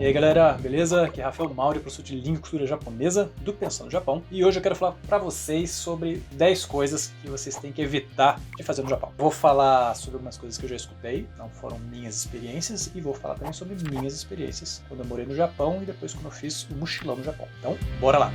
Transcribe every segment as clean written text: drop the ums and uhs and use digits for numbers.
E aí galera, beleza? Aqui é Rafael Mauri, professor de Língua e Cultura Japonesa do Pensando no Japão. E hoje eu quero falar pra vocês sobre 10 coisas que vocês têm que evitar de fazer no Japão. Vou falar sobre algumas coisas que eu já escutei, não foram minhas experiências, e vou falar também sobre minhas experiências quando eu morei no Japão e depois quando eu fiz o mochilão no Japão. Então, bora lá!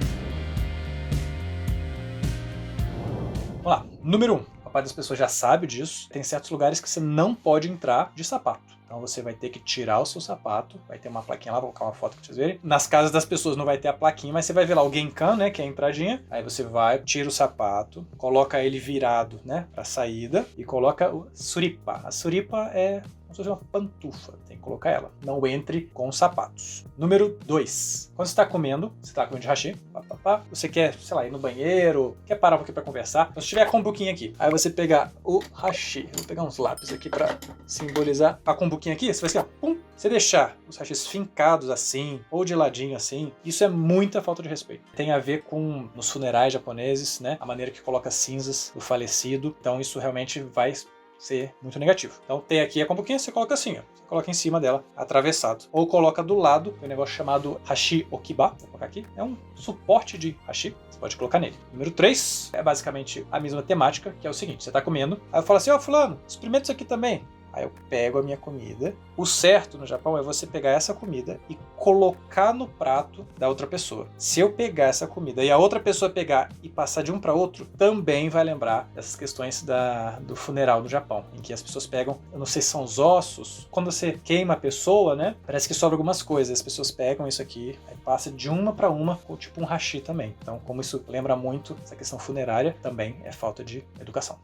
Vamos lá. Número 1. A parte das pessoas já sabe disso. Tem certos lugares que você não pode entrar de sapato. Então você vai ter que tirar o seu sapato, vai ter uma plaquinha lá, vou colocar uma foto pra vocês verem. Nas casas das pessoas não vai ter a plaquinha, mas você vai ver lá o Genkan, né, que é a entradinha. Aí você vai, tira o sapato, coloca ele virado, né, pra saída e coloca o suripa. A suripa é como se fosse uma pantufa, tem que colocar ela. Não entre com os sapatos. Número 2. Quando você está comendo de hashi, você quer, sei lá, ir no banheiro, quer parar um pouquinho para conversar. Então, se tiver a kombuquinha aqui, aí você pegar o hashi, eu vou pegar uns lápis aqui para simbolizar a kombuquinha aqui, você vai assim, ó, pum, você deixar os hashis fincados assim, ou de ladinho assim, isso é muita falta de respeito. Tem a ver com, nos funerais japoneses, né, a maneira que coloca cinzas do falecido, então isso realmente vai ser muito negativo. Então tem aqui a kombuquinha, você coloca assim, ó. Você coloca em cima dela, atravessado. Ou coloca do lado, tem um negócio chamado hashi okiba, vou colocar aqui. É um suporte de hashi, você pode colocar nele. Número 3 é basicamente a mesma temática, que é o seguinte, você tá comendo, aí eu falo assim, ó, fulano, experimenta isso aqui também. Aí eu pego a minha comida. O certo no Japão é você pegar essa comida e colocar no prato da outra pessoa. Se eu pegar essa comida e a outra pessoa pegar e passar de um para outro, também vai lembrar dessas questões do funeral no Japão, em que as pessoas pegam, eu não sei se são os ossos, quando você queima a pessoa, né, parece que sobra algumas coisas, as pessoas pegam isso aqui, aí passa de uma para uma, com tipo um hashi também. Então, como isso lembra muito essa questão funerária, também é falta de educação.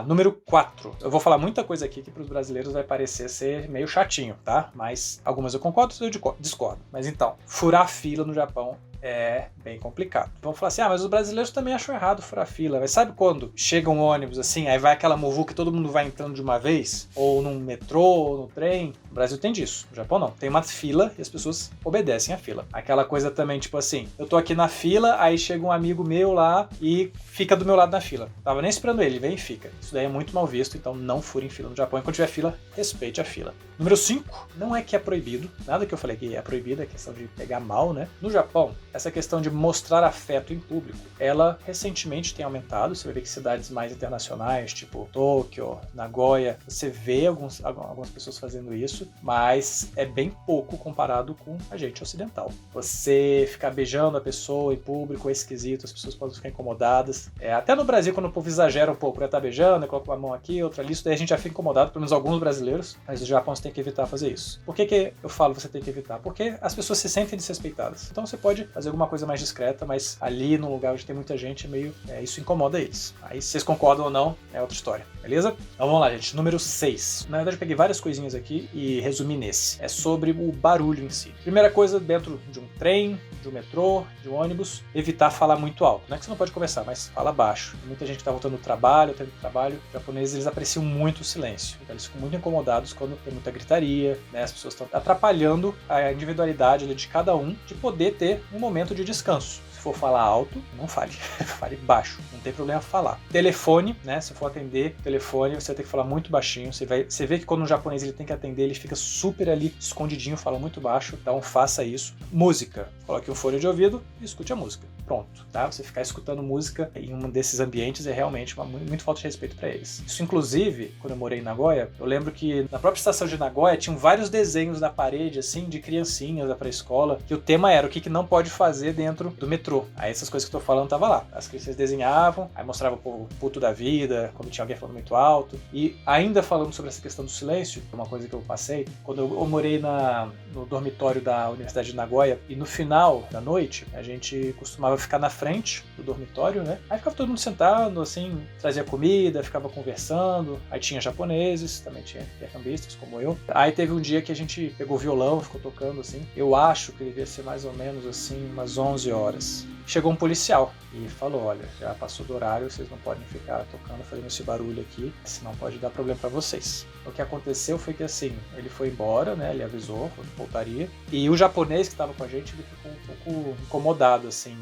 Número 4. Eu vou falar muita coisa aqui que para os brasileiros vai parecer ser meio chatinho, tá? Mas algumas eu concordo, outras eu discordo. Mas então, furar fila no Japão é bem complicado. Vamos falar assim, mas os brasileiros também acham errado furar fila. Mas sabe quando chega um ônibus assim, aí vai aquela muvuca que todo mundo vai entrando de uma vez? Ou num metrô, ou no trem? No Brasil tem disso, no Japão não. Tem uma fila e as pessoas obedecem à fila. Aquela coisa também, tipo assim, eu tô aqui na fila, aí chega um amigo meu lá e fica do meu lado na fila. Tava nem esperando ele, vem e fica. Isso daí é muito mal visto, então não furem fila no Japão. E quando tiver fila, respeite a fila. Número 5, não é que é proibido, nada que eu falei que é proibido, é questão de pegar mal, né? No Japão, essa questão de mostrar afeto em público, ela recentemente tem aumentado. Você vai ver que cidades mais internacionais, tipo Tóquio, Nagoya, você vê algumas pessoas fazendo isso, mas é bem pouco comparado com a gente ocidental. Você ficar beijando a pessoa em público é esquisito, as pessoas podem ficar incomodadas. Até no Brasil, quando o povo exagera um pouco, né? Tá beijando, coloca uma mão aqui, outra ali, isso daí a gente já fica incomodado, pelo menos alguns brasileiros, mas no Japão você tem que evitar fazer isso. Por que eu falo você tem que evitar? Porque as pessoas se sentem desrespeitadas. Então você pode fazer alguma coisa mais discreta, mas ali no lugar onde tem muita gente, isso incomoda eles. Aí se vocês concordam ou não, é outra história, beleza? Então vamos lá, gente. Número 6. Na verdade eu peguei várias coisinhas aqui e resumi nesse. É sobre o barulho em si. Primeira coisa, dentro de um trem, de um metrô, de um ônibus, evitar falar muito alto. Não é que você não pode conversar, mas fala baixo. Muita gente está voltando do trabalho, tendo trabalho. Os japoneses, eles apreciam muito o silêncio. Então, eles ficam muito incomodados quando tem muita gritaria, né? As pessoas estão atrapalhando a individualidade de cada um de poder ter um momento de descanso. Se for falar alto, não fale. Fale baixo. Não tem problema falar. Telefone, né? Se for atender telefone, você tem que falar muito baixinho. Você vê que quando um japonês ele tem que atender, ele fica super ali escondidinho, fala muito baixo. Então faça isso. Música. Coloque um fone de ouvido e escute a música. Pronto, tá? Você ficar escutando música em um desses ambientes é realmente muito falta de respeito para eles. Isso, inclusive, quando eu morei em Nagoya, eu lembro que na própria estação de Nagoya tinham vários desenhos na parede, assim, de criancinhas da pré-escola, que o tema era o que não pode fazer dentro do metrô. Aí essas coisas que eu tô falando tava lá. As crianças desenhavam, aí mostrava o povo puto da vida, quando tinha alguém falando muito alto. E ainda falando sobre essa questão do silêncio, uma coisa que eu passei, quando eu morei no dormitório da Universidade de Nagoya, e no final da noite, a gente costumava ficar na frente do dormitório, né? Aí ficava todo mundo sentado, assim, trazia comida, ficava conversando. Aí tinha japoneses, também tinha intercambistas, como eu. Aí teve um dia que a gente pegou o violão, ficou tocando, assim. Eu acho que devia ser mais ou menos, assim, umas 11 horas. Chegou um policial e falou, olha, já passou do horário, vocês não podem ficar tocando, fazendo esse barulho aqui, senão pode dar problema para vocês. O que aconteceu foi que, assim, ele foi embora, né, ele avisou, voltaria, e o japonês que estava com a gente, ele ficou um pouco incomodado, assim,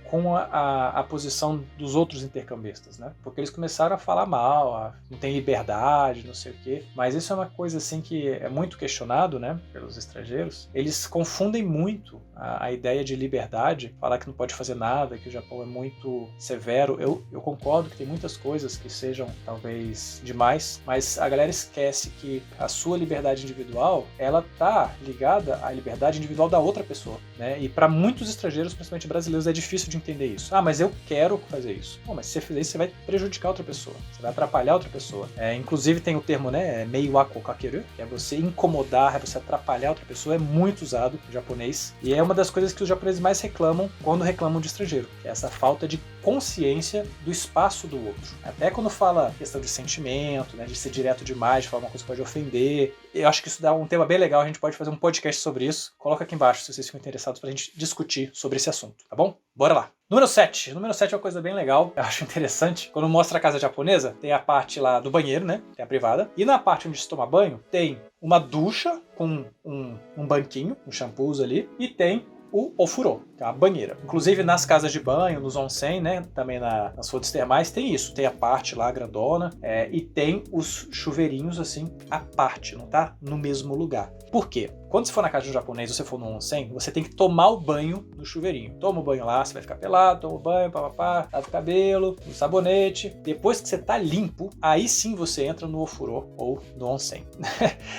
com a posição dos outros intercambistas, né? Porque eles começaram a falar mal, não tem liberdade, não sei o quê. Mas isso é uma coisa assim que é muito questionado, né, pelos estrangeiros. Eles confundem muito a ideia de liberdade, falar que não pode fazer nada, que o Japão é muito severo. Eu concordo que tem muitas coisas que sejam talvez demais, mas a galera esquece que a sua liberdade individual, ela tá ligada à liberdade individual da outra pessoa, né? E para muitos estrangeiros, principalmente brasileiros, é difícil de entender isso. Ah, mas eu quero fazer isso. Bom, mas se você fizer isso, você vai prejudicar outra pessoa, você vai atrapalhar outra pessoa. Inclusive tem o termo, né, meiwako kakeru, que é você incomodar, é você atrapalhar outra pessoa, é muito usado no japonês, e é uma das coisas que os japoneses mais reclamam quando reclamam de estrangeiro, que é essa falta de consciência do espaço do outro. Até quando fala questão de sentimento, né, de ser direto demais, de falar uma coisa que pode ofender, eu acho que isso dá um tema bem legal, a gente pode fazer um podcast sobre isso. Coloca aqui embaixo se vocês ficam interessados pra gente discutir sobre esse assunto, tá bom? Bora lá! Número 7. Número 7 é uma coisa bem legal, eu acho interessante. Quando mostra a casa japonesa, tem a parte lá do banheiro, né, que é a privada, e na parte onde se toma banho, tem uma ducha com um banquinho, um shampoos ali, e tem o ofurô, que é a banheira. Inclusive nas casas de banho, nos onsen, né, também nas fontes termais, tem isso. Tem a parte lá grandona e tem os chuveirinhos assim à parte, não tá no mesmo lugar. Por quê? Quando você for na casa de um japonês ou você for no onsen, você tem que tomar o banho no chuveirinho. Toma o banho lá, você vai ficar pelado, toma o banho, papapá, lava o cabelo, um sabonete. Depois que você tá limpo, aí sim você entra no ofurô ou no onsen.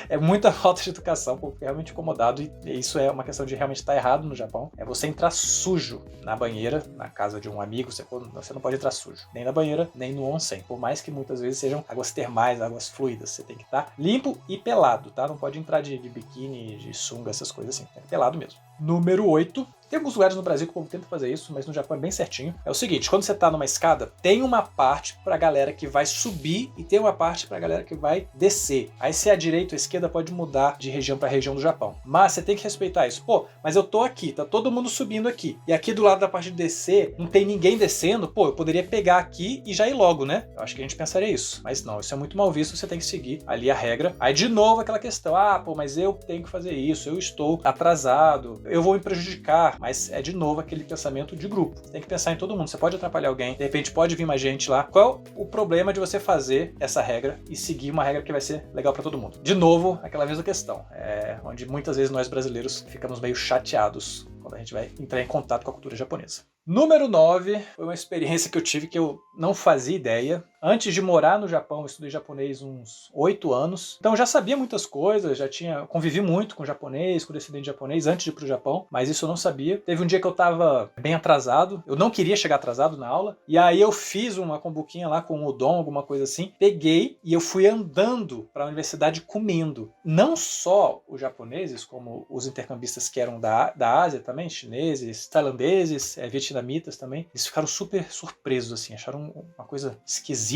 É muita falta de educação, porque é realmente incomodado, e isso é uma questão de realmente estar errado no Japão. É você entrar sujo na banheira, na casa de um amigo, você não pode entrar sujo. Nem na banheira, nem no onsen. Por mais que muitas vezes sejam águas termais, águas fluidas. Você tem que estar limpo e pelado, tá? Não pode entrar de biquíni, de sunga, essas coisas assim. É pelado mesmo. Número 8. Tem alguns lugares no Brasil que o povo tenta fazer isso, mas no Japão é bem certinho. É o seguinte, quando você tá numa escada, tem uma parte pra galera que vai subir e tem uma parte pra galera que vai descer. Aí se é a direita ou a esquerda pode mudar de região pra região do Japão. Mas você tem que respeitar isso. Pô, mas eu tô aqui, tá todo mundo subindo aqui. E aqui do lado da parte de descer, não tem ninguém descendo. Pô, eu poderia pegar aqui e já ir logo, né? Eu acho que a gente pensaria isso. Mas não, isso é muito mal visto, você tem que seguir ali a regra. Aí de novo aquela questão, pô, mas eu tenho que fazer isso, eu estou atrasado, eu vou me prejudicar. Mas é de novo aquele pensamento de grupo. Você tem que pensar em todo mundo. Você pode atrapalhar alguém, de repente pode vir mais gente lá. Qual é o problema de você fazer essa regra e seguir uma regra que vai ser legal para todo mundo? De novo, aquela mesma questão. Onde muitas vezes nós brasileiros ficamos meio chateados quando a gente vai entrar em contato com a cultura japonesa. Número 9 foi uma experiência que eu tive que eu não fazia ideia. Antes de morar no Japão, eu estudei japonês uns 8 anos. Então eu já sabia muitas coisas, convivi muito com japonês, com descendente japonês antes de ir pro Japão, mas isso eu não sabia. Teve um dia que eu tava bem atrasado, eu não queria chegar atrasado na aula, e aí eu fiz uma kombuquinha lá com udon, alguma coisa assim, peguei e eu fui andando para a universidade comendo. Não só os japoneses, como os intercambistas que eram da Ásia também, chineses, tailandeses, vietnamitas também, eles ficaram super surpresos, assim, acharam uma coisa esquisita.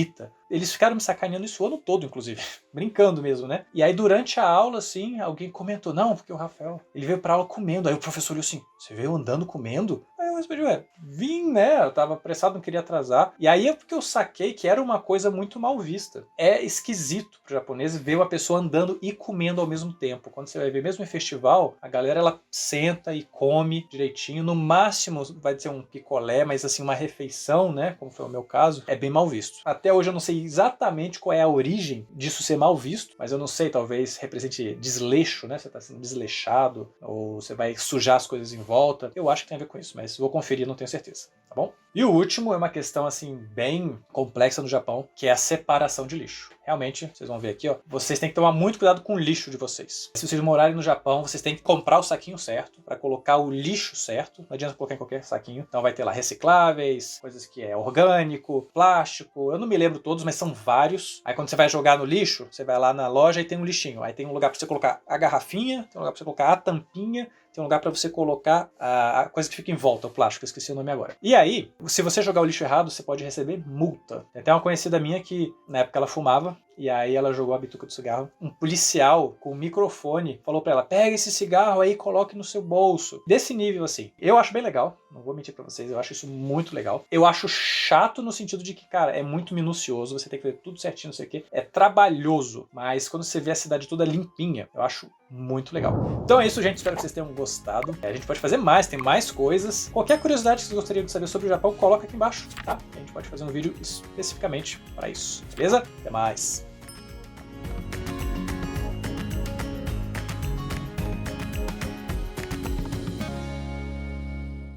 Eles ficaram me sacaneando isso o ano todo, inclusive, brincando mesmo, né? E aí durante a aula, assim, alguém comentou, não, porque o Rafael, ele veio pra aula comendo. Aí o professor olhou assim, você veio andando comendo? Aí eu respondi, vim, né? Eu tava apressado, não queria atrasar. E aí é porque eu saquei que era uma coisa muito mal vista. É esquisito pro japonês ver uma pessoa andando e comendo ao mesmo tempo. Quando você vai ver, mesmo em festival, a galera, ela senta e come direitinho. No máximo vai ser um picolé, mas assim, uma refeição, né? Como foi o meu caso, é bem mal visto. Até hoje eu não sei exatamente qual é a origem disso ser mal visto, mas eu não sei, talvez represente desleixo, né? Você tá sendo desleixado, ou você vai sujar as coisas em volta. Eu acho que tem a ver com isso, mas vou conferir, não tenho certeza, tá bom? E o último é uma questão, assim, bem complexa no Japão, que é a separação de lixo. Realmente, vocês vão ver aqui, ó, vocês têm que tomar muito cuidado com o lixo de vocês. Se vocês morarem no Japão, vocês têm que comprar o saquinho certo, para colocar o lixo certo. Não adianta colocar em qualquer saquinho. Então vai ter lá recicláveis, coisas que é orgânico, plástico, eu não me lembro todos, mas são vários. Aí quando você vai jogar no lixo, você vai lá na loja e tem um lixinho. Aí tem um lugar para você colocar a garrafinha, tem um lugar para você colocar a tampinha, tem um lugar para você colocar a coisa que fica em volta, o plástico, eu esqueci o nome agora. E aí, se você jogar o lixo errado, você pode receber multa. Tem até uma conhecida minha que, na época, ela fumava e aí ela jogou a bituca do cigarro. Um policial com um microfone falou pra ela, pega esse cigarro aí e coloque no seu bolso. Desse nível, assim. Eu acho bem legal, não vou mentir pra vocês, eu acho isso muito legal. Eu acho chato no sentido de que, cara, é muito minucioso, você tem que ver tudo certinho, não sei o quê. É trabalhoso, mas quando você vê a cidade toda limpinha, eu acho muito legal. Então é isso, gente. Espero que vocês tenham gostado. A gente pode fazer mais, tem mais coisas. Qualquer curiosidade que vocês gostariam de saber sobre o Japão, coloca aqui embaixo, tá? A gente pode fazer um vídeo especificamente para isso. Beleza? Até mais!